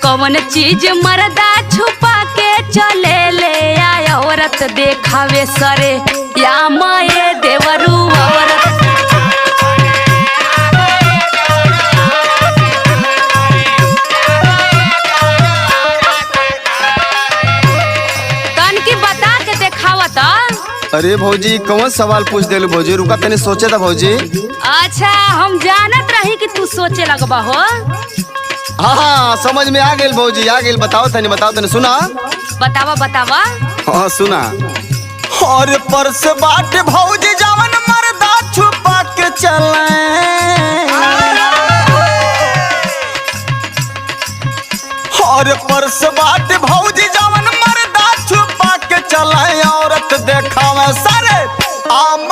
कौन चीज मर्दा छुपा के चले ले या औरत देखावे सरे या माये देवरू औरत। तन की बता के देखावत। अरे भौजी कौन सवाल पूछ देलू भौजी, रुका तने सोचे था भौजी। अच्छा हम जानत रही कि तू सोचे लगबा हो। हाँ समझ में आ गेल भौजी, आ गेल। बताओ तने सुना। बतावा बतावा। हाँ सुना। और परस बाट भौजी जवन मर्दा छुपा के चले, और परस बाट भौजी जवन मर्दा छुपा के चले औरत देखावे सरे आम